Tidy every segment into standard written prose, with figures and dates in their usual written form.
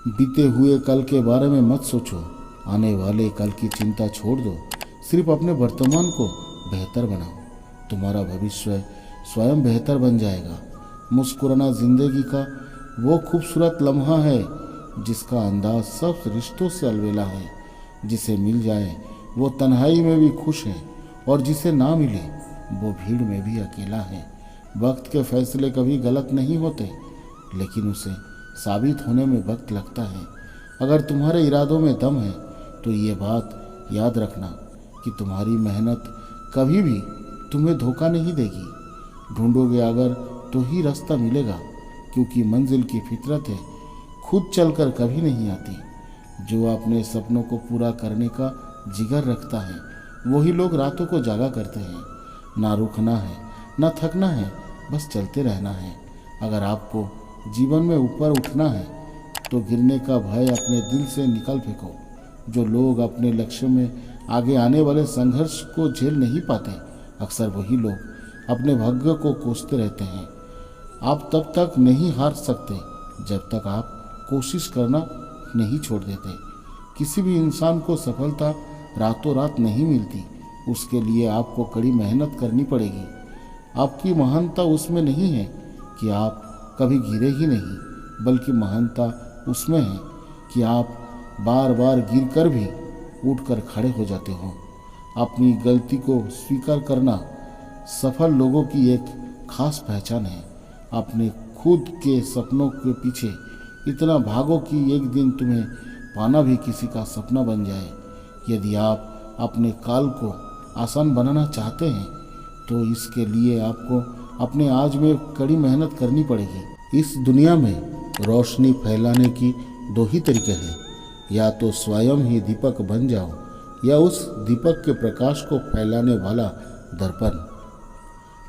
बीते हुए कल के बारे में मत सोचो, आने वाले कल की चिंता छोड़ दो। सिर्फ अपने वर्तमान को बेहतर बनाओ, तुम्हारा भविष्य स्वयं बेहतर बन जाएगा। मुस्कुराना जिंदगी का वो खूबसूरत लम्हा है जिसका अंदाज सब रिश्तों से अलबेला है। जिसे मिल जाए वो तन्हाई में भी खुश है, और जिसे ना मिले वो भीड़ में भी अकेला है। वक्त के फैसले कभी गलत नहीं होते, लेकिन उसे साबित होने में वक्त लगता है। अगर तुम्हारे इरादों में दम है तो ये बात याद रखना कि तुम्हारी मेहनत कभी भी तुम्हें धोखा नहीं देगी। ढूंढोगे अगर तो ही रास्ता मिलेगा, क्योंकि मंजिल की फितरत है, खुद चलकर कभी नहीं आती। जो अपने सपनों को पूरा करने का जिगर रखता है वही लोग रातों को जागा करते हैं। ना रुकना है ना थकना है, बस चलते रहना है। अगर आपको जीवन में ऊपर उठना है तो गिरने का भय अपने दिल से निकाल फेंको। जो लोग अपने लक्ष्य में आगे आने वाले संघर्ष को झेल नहीं पाते, अक्सर वही लोग अपने भाग्य को कोसते रहते हैं। आप तब तक नहीं हार सकते जब तक आप कोशिश करना नहीं छोड़ देते। किसी भी इंसान को सफलता रातों रात नहीं मिलती, उसके लिए आपको कड़ी मेहनत करनी पड़ेगी। आपकी महानता उसमें नहीं है कि आप कभी गिरे ही नहीं, बल्कि महानता उसमें है कि आप बार बार गिर कर भी उठकर खड़े हो जाते हो। अपनी गलती को स्वीकार करना सफल लोगों की एक खास पहचान है। अपने खुद के सपनों के पीछे इतना भागो कि एक दिन तुम्हें पाना भी किसी का सपना बन जाए। यदि आप अपने काल को आसान बनाना चाहते हैं तो इसके लिए आपको अपने आज में कड़ी मेहनत करनी पड़ेगी। इस दुनिया में रोशनी फैलाने की दो ही तरीके हैं, या तो स्वयं ही दीपक बन जाओ या उस दीपक के प्रकाश को फैलाने वाला दर्पण।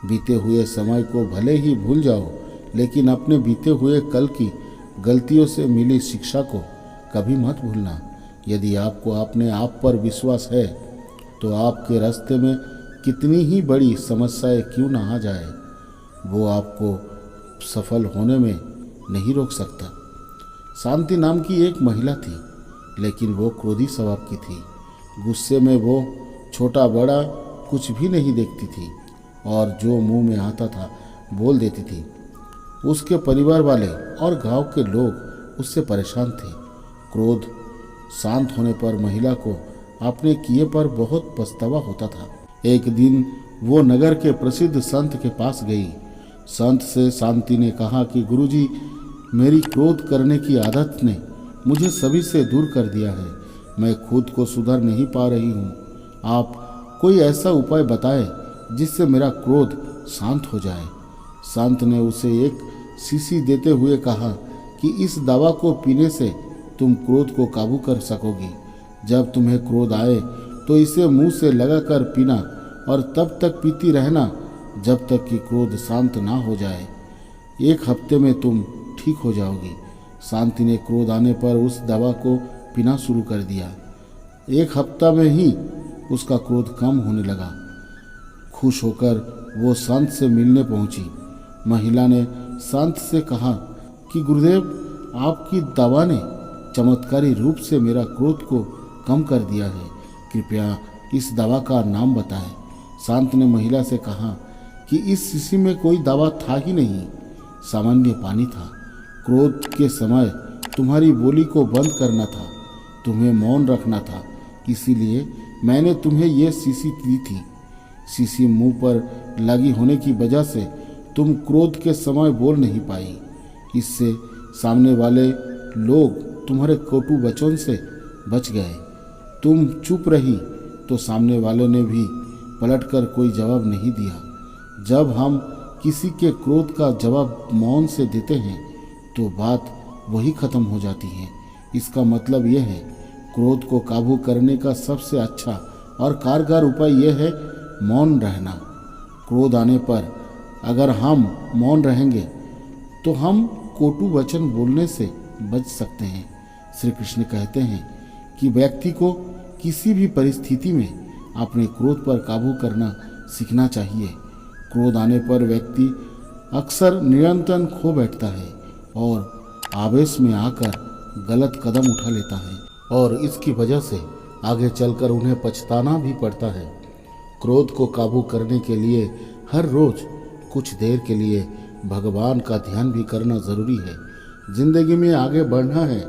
बीते हुए समय को भले ही भूल जाओ, लेकिन अपने बीते हुए कल की गलतियों से मिली शिक्षा को कभी मत भूलना। यदि आपको अपने आप पर विश्वास है तो आपके रास्ते में कितनी ही बड़ी समस्याएं क्यों ना आ जाए, वो आपको सफल होने में नहीं रोक सकता। शांति नाम की एक महिला थी, लेकिन वो क्रोधी स्वभाव की थी। गुस्से में वो छोटा बड़ा कुछ भी नहीं देखती थी और जो मुंह में आता था बोल देती थी। उसके परिवार वाले और गांव के लोग उससे परेशान थे। क्रोध शांत होने पर महिला को अपने किए पर बहुत पछतावा होता था। एक दिन वो नगर के प्रसिद्ध संत के पास गई। संत से शांति ने कहा कि गुरुजी, मेरी क्रोध करने की आदत ने मुझे सभी से दूर कर दिया है। मैं खुद को सुधर नहीं पा रही हूँ। आप कोई ऐसा उपाय बताएं जिससे मेरा क्रोध शांत हो जाए। संत ने उसे एक शीशी देते हुए कहा कि इस दवा को पीने से तुम क्रोध को काबू कर सकोगी। जब तुम्हें क्रोध आए तो इसे मुंह से लगाकर पीना और तब तक पीती रहना जब तक कि क्रोध शांत ना हो जाए। 1 हफ्ते में तुम ठीक हो जाओगी। शांति ने क्रोध आने पर उस दवा को पीना शुरू कर दिया। 1 हफ्ता में ही उसका क्रोध कम होने लगा। खुश होकर वो संत से मिलने पहुंची। महिला ने संत से कहा कि गुरुदेव, आपकी दवा ने चमत्कारी रूप से मेरा क्रोध को कम कर दिया है। कृपया इस दवा का नाम बताएं। संत ने महिला से कहा कि इस शीशी में कोई दवा था ही नहीं, सामान्य पानी था। क्रोध के समय तुम्हारी बोली को बंद करना था, तुम्हें मौन रखना था, इसीलिए मैंने तुम्हें यह शीशी दी थी। शीशी मुंह पर लगी होने की वजह से तुम क्रोध के समय बोल नहीं पाई। इससे सामने वाले लोग तुम्हारे कटु वचन से बच गए। तुम चुप रही तो सामने वाले ने भी पलटकर कोई जवाब नहीं दिया। जब हम किसी के क्रोध का जवाब मौन से देते हैं तो बात वही खत्म हो जाती है। इसका मतलब यह है, क्रोध को काबू करने का सबसे अच्छा और कारगर उपाय यह है मौन रहना। क्रोध आने पर अगर हम मौन रहेंगे तो हम कटु वचन बोलने से बच सकते हैं। श्री कृष्ण कहते हैं कि व्यक्ति को किसी भी परिस्थिति में अपने क्रोध पर काबू करना सीखना चाहिए। क्रोध आने पर व्यक्ति अक्सर नियंत्रण खो बैठता है और आवेश में आकर गलत कदम उठा लेता है और इसकी वजह से आगे चलकर उन्हें पछताना भी पड़ता है। क्रोध को काबू करने के लिए हर रोज कुछ देर के लिए भगवान का ध्यान भी करना ज़रूरी है। जिंदगी में आगे बढ़ना है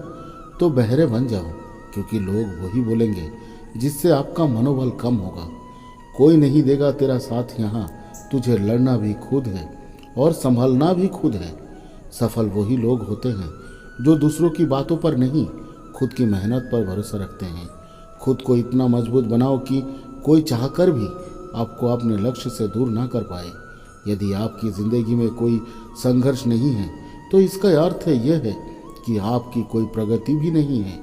तो बहरे बन जाओ, क्योंकि लोग वही बोलेंगे जिससे आपका मनोबल कम होगा। कोई नहीं देगा तेरा साथ यहाँ, तुझे लड़ना भी खुद है और संभलना भी खुद है। सफल वही लोग होते हैं जो दूसरों की बातों पर नहीं, खुद की मेहनत पर भरोसा रखते हैं। खुद को इतना मजबूत बनाओ कि कोई चाहकर भी आपको अपने लक्ष्य से दूर ना कर पाए। यदि आपकी ज़िंदगी में कोई संघर्ष नहीं है तो इसका अर्थ है यह है कि आपकी कोई प्रगति भी नहीं है।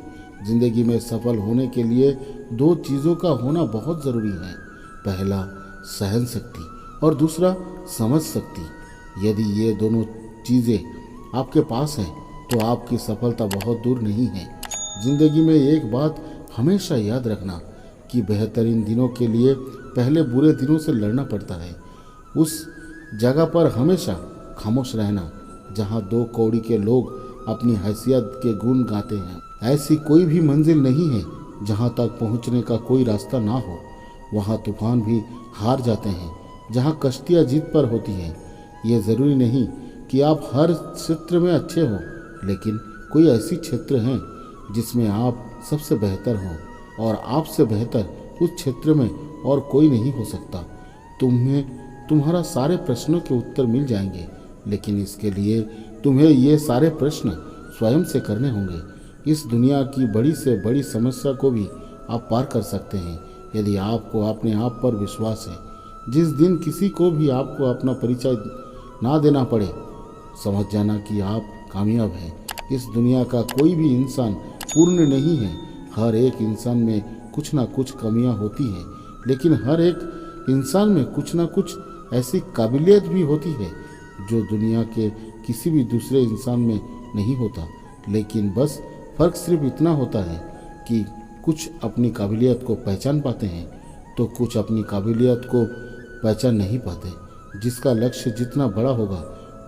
ज़िंदगी में सफल होने के लिए दो चीज़ों का होना बहुत ज़रूरी है। पहला सहन शक्ति और दूसरा समझ शक्ति। यदि ये दोनों चीज़ें आपके पास हैं तो आपकी सफलता बहुत दूर नहीं है। ज़िंदगी में एक बात हमेशा याद रखना कि बेहतरीन दिनों के लिए पहले बुरे दिनों से लड़ना पड़ता है। उस जगह पर हमेशा खामोश रहना जहाँ दो कौड़ी के लोग अपनी हैसियत के गुण गाते हैं। ऐसी कोई भी मंजिल नहीं है जहाँ तक पहुँचने का कोई रास्ता ना हो। वहाँ तूफान भी हार जाते हैं जहाँ कश्तियाँ जीत पर होती हैं। ये ज़रूरी नहीं कि आप हर क्षेत्र में अच्छे हों, लेकिन कोई ऐसी क्षेत्र हैं जिसमें आप सबसे बेहतर हों और आपसे बेहतर उस क्षेत्र में और कोई नहीं हो सकता। तुम्हारा सारे प्रश्नों के उत्तर मिल जाएंगे, लेकिन इसके लिए तुम्हें ये सारे प्रश्न स्वयं से करने होंगे। इस दुनिया की बड़ी से बड़ी समस्या को भी आप पार कर सकते हैं यदि आपको अपने आप पर विश्वास है। जिस दिन किसी को भी आपको अपना परिचय ना देना पड़े, समझ जाना कि आप कामयाब हैं। इस दुनिया का कोई भी इंसान पूर्ण नहीं है। हर एक इंसान में कुछ ना कुछ कमियां होती हैं, लेकिन हर एक इंसान में कुछ ना कुछ ऐसी काबिलियत भी होती है जो दुनिया के किसी भी दूसरे इंसान में नहीं होता। लेकिन बस फ़र्क सिर्फ इतना होता है कि कुछ अपनी काबिलियत को पहचान पाते हैं तो कुछ अपनी काबिलियत को पहचान नहीं पाते। जिसका लक्ष्य जितना बड़ा होगा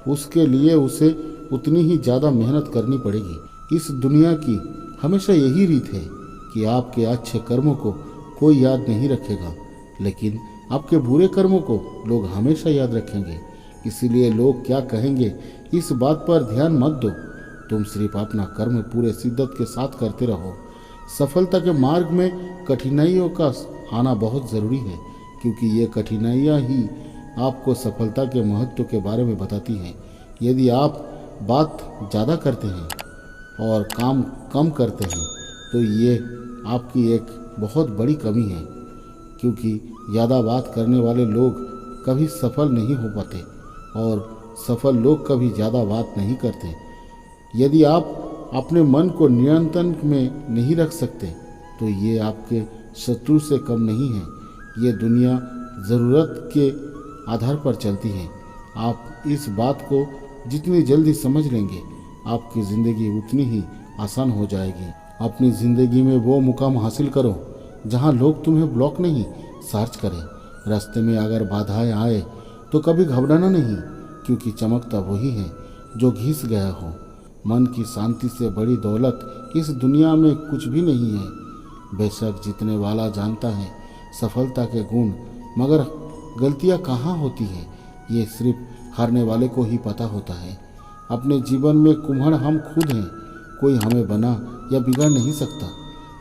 उसके लिए उसे उतनी ही ज़्यादा मेहनत करनी पड़ेगी। इस दुनिया की हमेशा यही रीत है कि आपके अच्छे कर्मों को कोई याद नहीं रखेगा, लेकिन आपके बुरे कर्मों को लोग हमेशा याद रखेंगे। इसीलिए लोग क्या कहेंगे इस बात पर ध्यान मत दो। तुम सिर्फ अपना कर्म पूरे शिद्दत के साथ करते रहो। सफलता के मार्ग में कठिनाइयों का आना बहुत ज़रूरी है, क्योंकि ये कठिनाइयाँ ही आपको सफलता के महत्व के बारे में बताती हैं। यदि आप बात ज़्यादा करते हैं और काम कम करते हैं तो ये आपकी एक बहुत बड़ी कमी है, क्योंकि ज़्यादा बात करने वाले लोग कभी सफल नहीं हो पाते और सफल लोग कभी ज़्यादा बात नहीं करते। यदि आप अपने मन को नियंत्रण में नहीं रख सकते तो ये आपके शत्रु से कम नहीं है। ये दुनिया ज़रूरत के आधार पर चलती है। आप इस बात को जितनी जल्दी समझ लेंगे आपकी ज़िंदगी उतनी ही आसान हो जाएगी। अपनी ज़िंदगी में वो मुकाम हासिल करो जहाँ लोग तुम्हें ब्लॉक नहीं सर्च करें। रास्ते में अगर बाधाएं आए तो कभी घबराना नहीं, क्योंकि चमकता वही है जो घिस गया हो। मन की शांति से बड़ी दौलत इस दुनिया में कुछ भी नहीं है। बेशक जीतने वाला जानता है सफलता के गुण, मगर गलतियाँ कहाँ होती है ये सिर्फ हारने वाले को ही पता होता है। अपने जीवन में कुम्हार हम खुद हैं, कोई हमें बना या बिगाड़ नहीं सकता।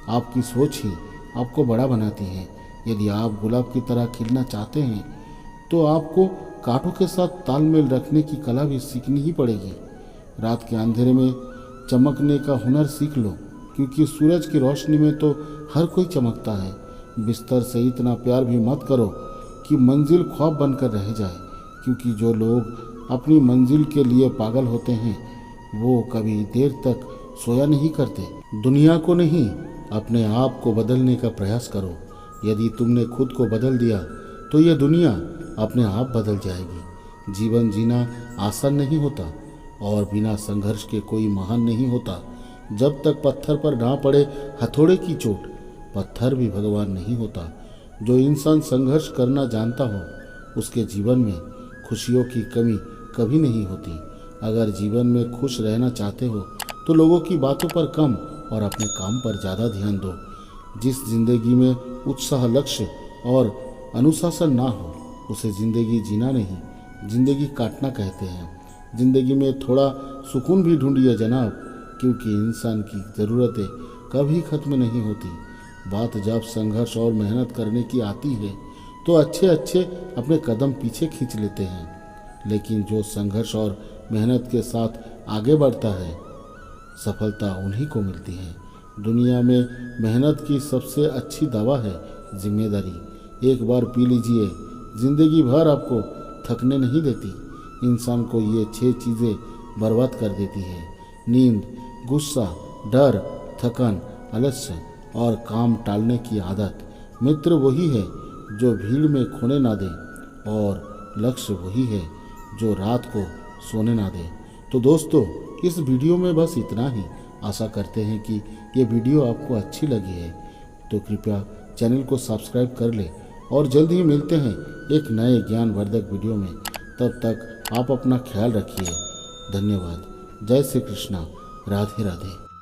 आपकी सोच ही आपको बड़ा बनाती है। यदि आप गुलाब की तरह खिलना चाहते हैं तो आपको कांटों के साथ तालमेल रखने की कला भी सीखनी ही पड़ेगी। रात के अंधेरे में चमकने का हुनर सीख लो, क्योंकि सूरज की रोशनी में तो हर कोई चमकता है। बिस्तर से इतना प्यार भी मत करो कि मंजिल ख्वाब बनकर रह जाए, क्योंकि जो लोग अपनी मंजिल के लिए पागल होते हैं वो कभी देर तक सोया नहीं करते। दुनिया को नहीं, अपने आप को बदलने का प्रयास करो। यदि तुमने खुद को बदल दिया तो ये दुनिया अपने आप बदल जाएगी। जीवन जीना आसान नहीं होता और बिना संघर्ष के कोई महान नहीं होता। जब तक पत्थर पर ना पड़े हथौड़े की चोट, पत्थर भी भगवान नहीं होता। जो इंसान संघर्ष करना जानता हो उसके जीवन में खुशियों की कमी कभी नहीं होती। अगर जीवन में खुश रहना चाहते हो तो लोगों की बातों पर कम और अपने काम पर ज़्यादा ध्यान दो। जिस जिंदगी में उत्साह, लक्ष्य और अनुशासन ना हो उसे जिंदगी जीना नहीं, जिंदगी काटना कहते हैं। जिंदगी में थोड़ा सुकून भी ढूंढिए जनाब, क्योंकि इंसान की ज़रूरतें कभी ख़त्म नहीं होती। बात जब संघर्ष और मेहनत करने की आती है तो अच्छे अच्छे अपने कदम पीछे खींच लेते हैं, लेकिन जो संघर्ष और मेहनत के साथ आगे बढ़ता है सफलता उन्हीं को मिलती है। दुनिया में मेहनत की सबसे अच्छी दवा है जिम्मेदारी। एक बार पी लीजिए, ज़िंदगी भर आपको थकने नहीं देती। इंसान को ये 6 चीज़ें बर्बाद कर देती है: नींद, गुस्सा, डर, थकान, आलस्य और काम टालने की आदत। मित्र वही है जो भीड़ में खोने ना दे, और लक्ष्य वही है जो रात को सोने ना दे। तो दोस्तों, इस वीडियो में बस इतना ही। आशा करते हैं कि ये वीडियो आपको अच्छी लगी है, तो कृपया चैनल को सब्सक्राइब कर ले और जल्द ही मिलते हैं एक नए ज्ञानवर्धक वीडियो में। तब तक आप अपना ख्याल रखिए। धन्यवाद। जय श्री कृष्णा। राधे राधे।